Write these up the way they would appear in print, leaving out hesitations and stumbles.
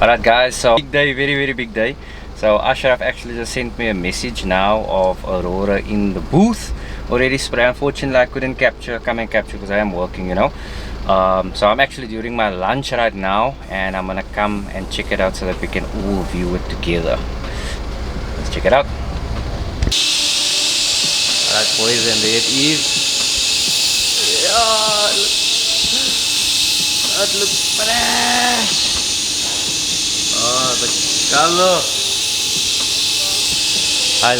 Alright guys, so big day, very big day. So Ashraf actually just sent me a message now of Aurora in the booth already spray. Unfortunately I couldn't come and capture because I am working, you know. So I'm actually during my lunch right now, and I'm gonna come and check it out so that we can all view it together. Let's check it out. Alright boys, and there it is. Yeah, that looks fresh. Oh, the color.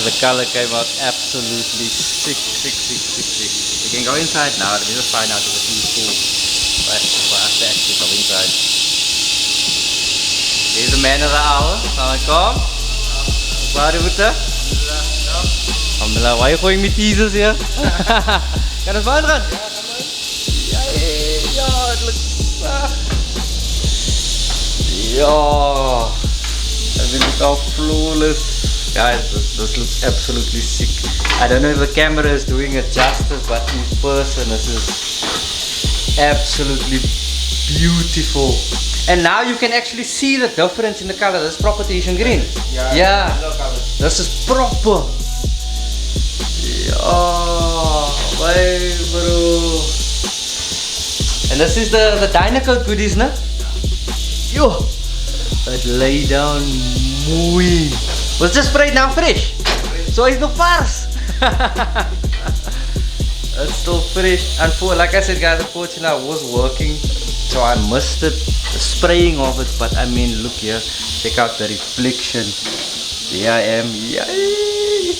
The color came out absolutely sick. We can go inside now. Let me just find out if it's full. But for us to actually go inside. Here's the man of the hour. Assalamualaikum. Waar is het? Alhamdulillah. Why are you going met teasers here? Kan het buiten gaan? Ja, het lukt. Yeah, and then look how flawless. Guys, this looks absolutely sick. I don't know if the camera is doing it justice, but in person this is absolutely beautiful. And now you can actually see the difference in the color. This is proper Tahitian green. Yeah. This is proper. Yeah, way bro. And this is the Dynacoat goodies, no? Yo. It lay down mooi. Was just sprayed now fresh. So it's no vars. It's still fresh. And for, like I said guys, unfortunately I was working, so I missed it, the spraying of it. But I mean, look here, check out the reflection. Here I am. Yay!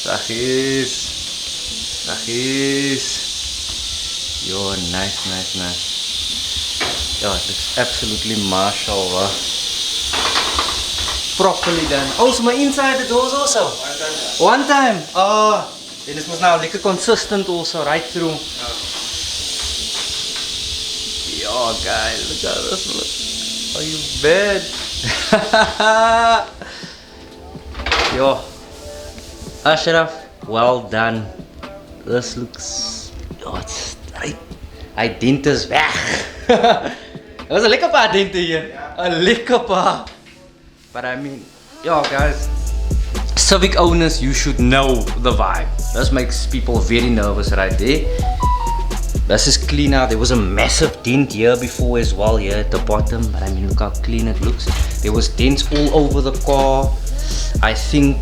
Sagis. Yo, nice. Yeah, it looks absolutely mashallah. Properly done. Also, my inside the doors also. One time. Oh, then it was now like consistent also right through. Yo, guys, look at this. Look. Are you bad? Yo, Ashraf, well done. This looks. Yo, it's right. I dent is weg. It was a lekker paar dente hier. A lekker paar. But I mean, yo guys, Civic owners, you should know the vibe. This makes people very nervous right there. This is clean now. There was a massive dent here before as well, here at the bottom. But I mean, look how clean it looks. There was dents all over the car. I think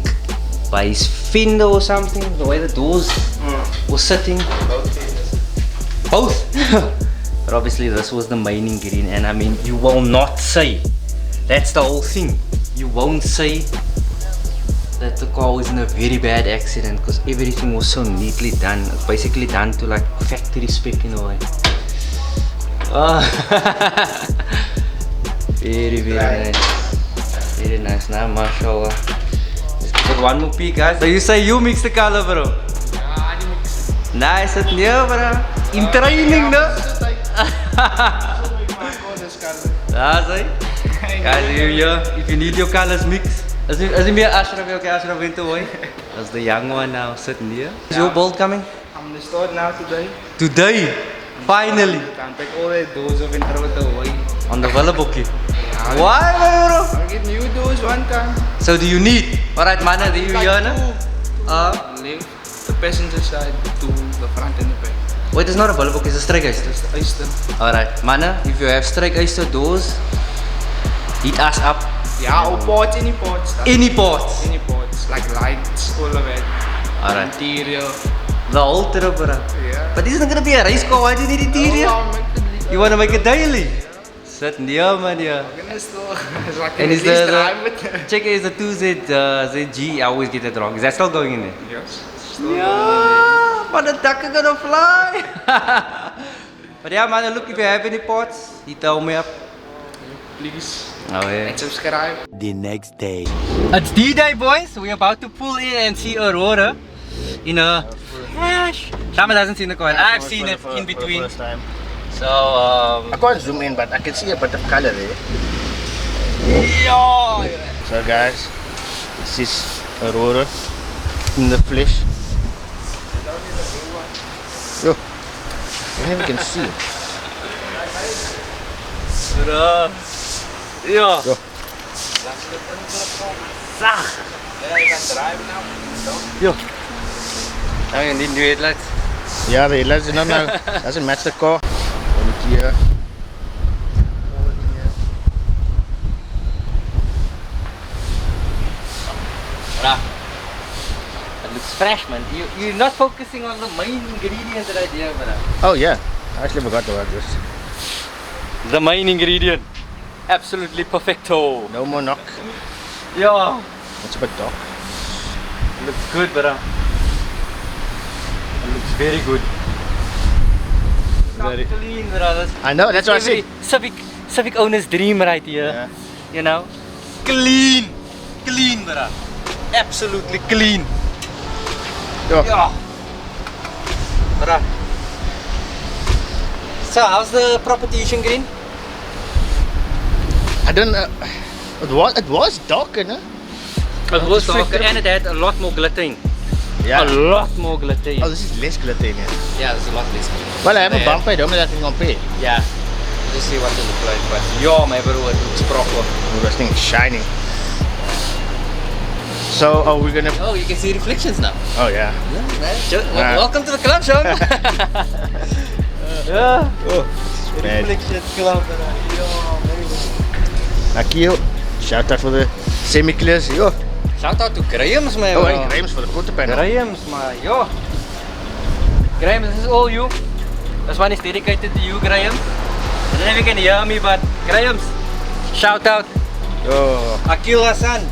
by his fender or something, the way the doors were sitting. Both. But obviously this was the main ingredient, and I mean, you will not say, that's the whole thing, you won't say that the car was in a very bad accident, because everything was so neatly done. It's basically done to like factory spec in a way. Very nice. Very nice. Now mashallah. Let's give it one more peek guys. So you say you mix the color bro? Yeah, I mix it. Nice het neer bro. In training no? That's it. Guys, here, if you need your colors mixed. As in meer Ashraf, okay, Ashraf went away. That's the young one now sitting here. Is your bolt coming? I'm in the store now today. Today? Finally? I can take all the doors of intro away. On the Willebokkie? Why bro? I'll get new doors one time. So do you need? Alright manne, do you here na? Leave the passenger side to the front and the back. Wait, it's not a Willebokkie, it's a strijkijster. Just the Easter. Alright, manne, if you have strijkijster doors, hit us up. Yeah, or ports, any ports. Any ports? Any ports, like lights, all of it. Alright. Interior. The whole trip, bro. Yeah. But this isn't gonna be a race car, why do you need interior? I'll make it You wanna make it daily? Sit near man, yeah. It's like And is drive it. check is the 2Z ZG, I always get it wrong. Is that still going in there? Yes. Yeah, but the duck is gonna fly. But yeah man, look, if you have any pots, you tell me up. Please. Oh yeah. And subscribe. The next day. It's D-Day boys, we're about to pull in and see Aurora in a flash. Shama hasn't seen the coin, I've seen it in between. First time. So I can't zoom in, but I can see a bit of color there. So guys, this is Aurora in the flesh. Yo, you never can see it. Bro. Ja. Yo. Zag. Yeah, you can drive now. Yo. Nou, you need new headlights. Yeah, the headlights is not now. Doesn't match the car. Over here. Bruh. It looks fresh, man. You're not focusing on the main ingredient that I did, bruh. Oh yeah, I actually forgot about this. The main ingredient. Absolutely perfecto. No more knock. Yeah. It's a bit dark. Looks good, bruh. It looks very good. Very- Clean, bruh. I know, that's what I said. Civic owner's dream right here. Yeah. You know? Clean. Clean, bruh. Absolutely clean. Yo. Yeah. Bruh. So, how's the propagation green? I don't know. It was darker, no? It was darker. darker and it had a lot more glitter in. Yeah. A lot more glitter in. Oh, this is less glitter in here. Yeah, there's a lot less glitter. Well, I have a There. bumper, I don't know that I can compare. Yeah. Let's see what it looks like. But yeah, my bro, it looks proper. Oh, this thing is shining. So, are we gonna? Oh, you can see reflections now. Oh yeah. Ah. Welcome to the club, Sean. Yeah. Oh, bad. Reflections club. Akeel, shout out for the semi-clears. Yo. Shout out to Graham's, man. Oh, and Graham's for the quarter panel. Graham's, man. Yo. Graham, this is all you. This one is dedicated to you, Graham. I don't know if you can hear me, but Graham's, shout out. Yo, Akeel, Hassan,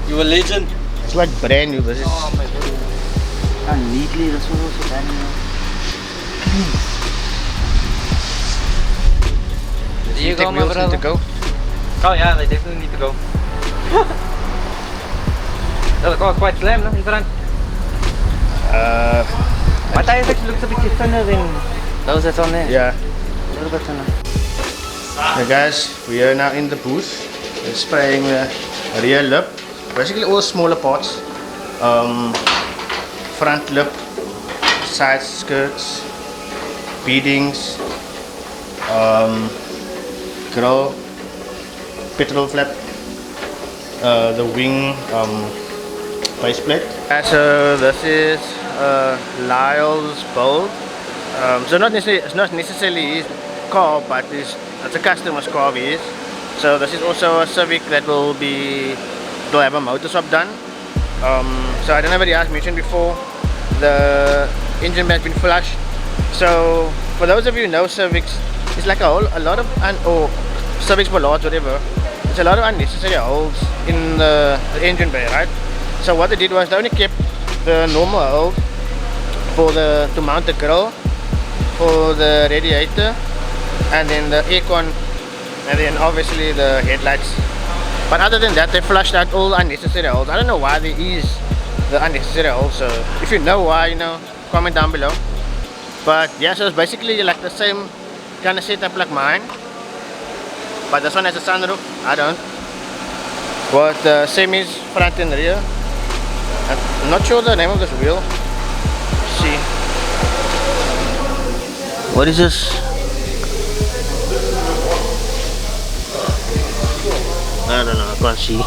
you a legend. it's like brand new. This is. Oh my god. And neatly, this one also done. There you go, VTEC my wheels need brother. to go. Oh yeah, they definitely need to go. The car is quite slim, no, in front. My tires actually looks a bit thinner than those that's on there. Yeah. A little bit thinner. Hey guys, we are now in the booth. We're spraying the rear lip. Basically all smaller parts. Front lip, side skirts, beadings, grill, petrol flap, the wing base plate. So this is Lyle's build. So it's not necessarily his car, but it's a customer's car of his. So this is also a Civic that will have a motor swap done. So I don't know whether I mentioned before, the engine has been flushed. So for those of you who know Civics, it's like a lot of or Civics Bollards, whatever. It's a lot of unnecessary holes in the engine bay, right? So what they did was they only kept the normal hole for to mount the grill, for the radiator, and then the aircon, and then obviously the headlights. But other than that, they flushed out all unnecessary holes. I don't know why there is the unnecessary holes. So if you know why, you know, comment down below. But yeah, so it's basically like the same kind of setup like mine. But this one has a sunroof. I don't. But the same is front and rear. I'm not sure the name of this wheel. Let's see. What is this? I don't know, I can't see.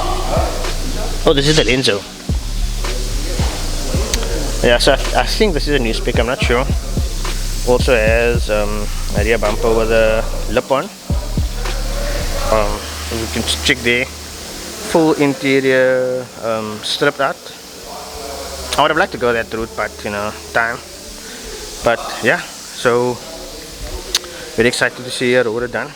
Oh, this is the Lenzo. Yeah, so I think this is a new spec, I'm not sure. Also has a rear bumper with a lip on. You can check there. Full interior stripped out. I would have liked to go that route, but you know, time. But yeah, so very excited to see Aurora done.